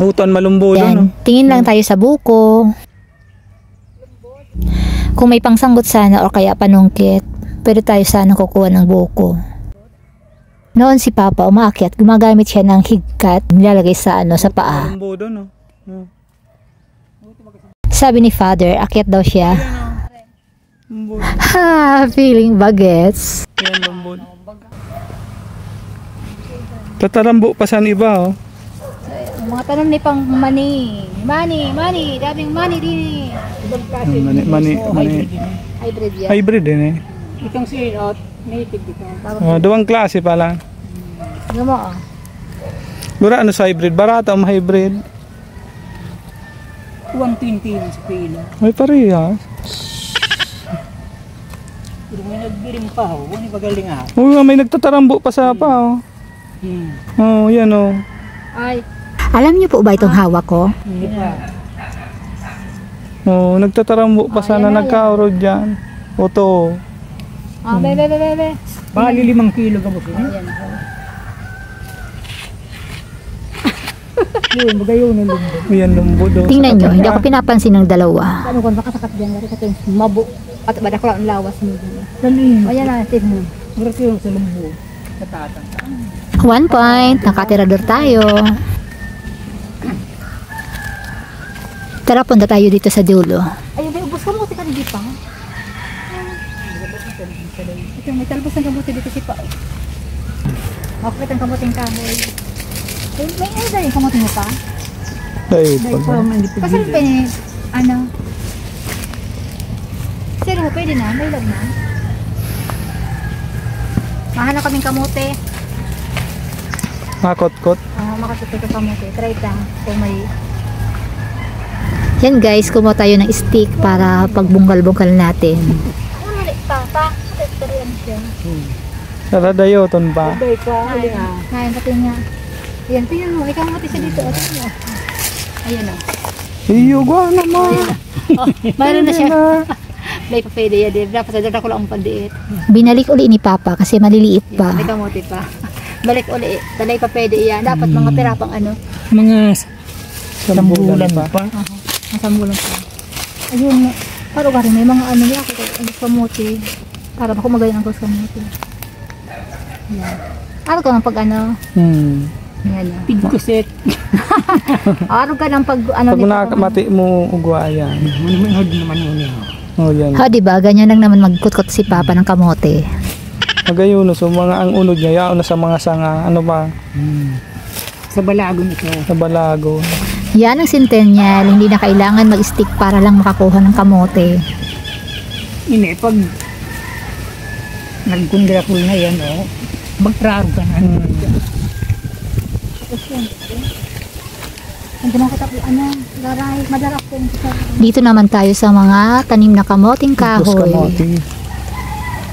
Huton malumbo doon, no? Tingin lang tayo sa buko. Kung may pangsanggot sana o kaya panungkit, pwede tayo sana kukuha ng buko. Noon si Papa umaakyat, gumagamit siya ng higkat, nilalagay sa sa paa. Malumbo doon, no? Sabi ni Father, akyat daw siya. Ha, feeling bagets. Yan, lumbo. Tatarambo pa sa iba, oh. Mga tanom ni pang mani. Mani, daming mani din. Mani. Hybrid yan. Hybrid din, eh. Itong silot, native dito. Duwang klase pala. Ano mo, oh. Gura, ano sa hybrid? Barata ang hybrid. 120 lang sa kilo. Ay, parehas. Pero may nagbiring pa ho. Ano ba galing ha? Uy, may nagtatarambo pa sa pa, oh. Oh, yan, oh. Ay. Alam niyo po ba itong hawak ko? Hindi pa. Oh, nagtatarambo pa sana nagkaurod dyan. Oto. Bebe. Bali 5 kilo ka ba siya? Yun, bagayon ng lumbo. Yan, lumbo doon. Tingnan nyo, hindi ako pinapansin ng dalawa. Ano kung nakasakat dyan, kasi ito mabo. At badak ko lang lawas mo. Dali. Ayan natin mo. Meron yung sa lumbo. Sa tatang. 1 point, nakatirador tayo. Tara, punta tayo dito sa dulo. Ay, may ubos ka mo, tika na di pa. Ito, may talbos ng kamuti dito si Pa. Makapit ang kamuting kamoy. May ano yung kamuti mo pa? Ay, Kasi pa ni, ano? Sir, mo pwede na, may lag na. Mahal na kaming kamote. makot-kot. Makasuti ka kamote. Try lang kung may... Yan guys, kumuha tayo ng stick para pagbungkal-bungkal natin. Saradayo, ton pa. Bay ka. Ngayon, pati nga. Ayan, tingnan mo. Ikaw mati siya dito. Ayan o. Iyo, gwa naman. Mayroon na siya. May papede yan. Dapat sa dada ko lang ang pandiit. Binalik uli ni Papa kasi maliliit pa. May kamote pa. Balik uli. Talay papede yan. Dapat mga pirapang ano. Mga sambulan pa. Masambulan pa. Ayun. Paro ka rin. May mga ano niya. Ang kamote. Para ako magayon ang kamote. Yan. Araw ka ng pag ano. Yan. Pigkuset. Araw ka ng pag ano. Pag nakamati mo ugwa yan. Manihod naman yun. Oh, yan. Ha, diba? Ganyan lang naman magkutkot si Papa ng kamote. Magayon, so mga ang unod niya, yaon na sa mga sanga, ano ba? Sa balagon ito. Sa balago. Yan ang centennial, hindi na kailangan mag-stick para lang makakuha ng kamote. Ini, pag nag-congratul na yan, oh, magtraro ka na. Dito naman tayo sa mga tanim na kamoting kahoy. Kamote.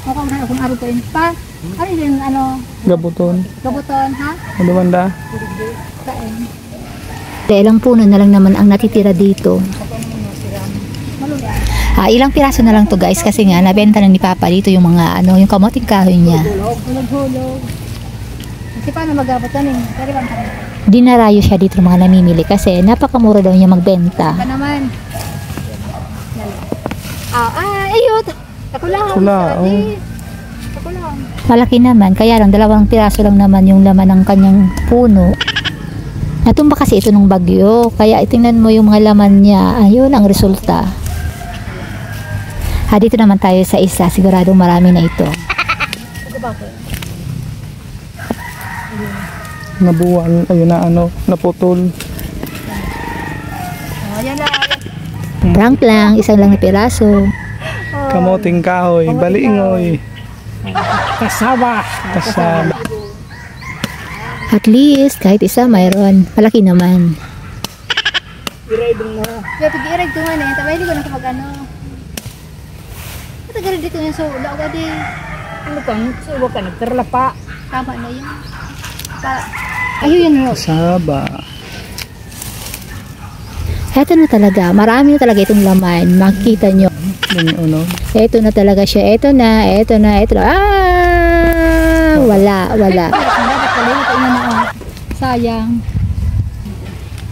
Kung araw ko yun pa, ano yun, ano? Gabuton. Gabuton, ha? Ano banda? Ilang puno na lang naman ang natitira dito. Ilang piraso na lang to guys kasi nga nabenta na ni Papa dito yung mga ano, yung kamoting kahoy niya. Hulog. Kasi paano mag-gabuton eh? Dinarayo siya dito ng mga namimili kasi napakamura daw niya magbenta. Pa naman. Ayun. Ako lang. Malaki naman, kaya lang 2 piraso lang naman yung laman ng kanyang puno. Natumba kasi ito ng bagyo, kaya itingnan mo yung mga laman niya. Ayun ang resulta. Dito naman tayo sa isa, siguradong marami na ito. Nabuwan, ayun na ano, naputol. Prank lang, isang lang na piraso. Kamoting kahoy, baliingoy. Kasaba. At least, kahit isa mayroon. Malaki naman. I-ride mo. Pag-i-ride ko man eh. Tabay, hindi ko na kapag ano. Matagal dito yung sula. Agadi. Ano kang, suwa ka, nagtarla pa. Tama na yun. Ayun yun. Kasaba. Eto na talaga. Marami na talaga itong laman. Makikita nyo. Ano? Eto na talaga siya. Eto na. Wala. Sayang.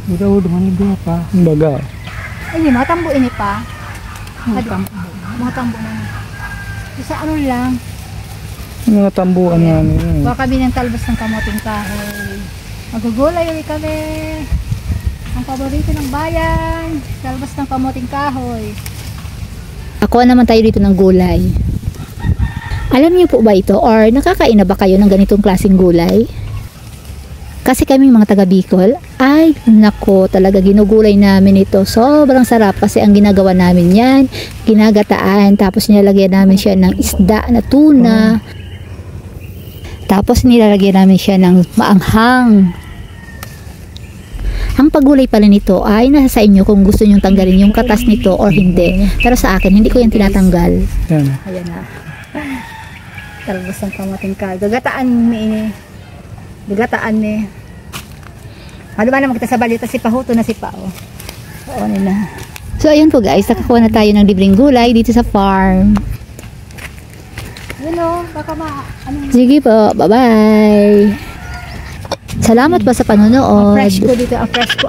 Udah man ibu apa? Baga. Ay, mga tambo ini pa. Mga tambo na. Isa ano lang, Yung mga tambuan nga niya. kuha kami ng talbos ng kamoting kahoy. Magugulay ulit kami. Ang paborito ng bayan, talbos ng kamoting kahoy. Ako naman tayo dito ng gulay. Alam niyo po ba ito or nakakain na ba kayo ng ganitong klaseng gulay? Kasi kami mga taga Bicol, ay nako talaga ginugulay namin ito. Sobrang sarap kasi ang ginagawa namin yan, ginagataan tapos nilalagyan namin siya ng isda na tuna. Tapos nilalagyan namin siya ng maanghang. Ang paggulay pala nito ay nasa sa inyo kung gusto nyong tanggalin yung katas nito or hindi. Pero sa akin, hindi ko yan tinatanggal. Yan. Ayan na. Talbos ng kamoting kahoy. Gagataan ni ini. Gagataan ni. Ano ba naman kita sa balita si Pahuto na si Pao. Oo nila. So ayun po guys, nakakuha na tayo ng libreng gulay dito sa farm. Yun o, baka Sige po, bye-bye. Salamat po sa Ang panonood. fresh ko dito, ang fresh ko.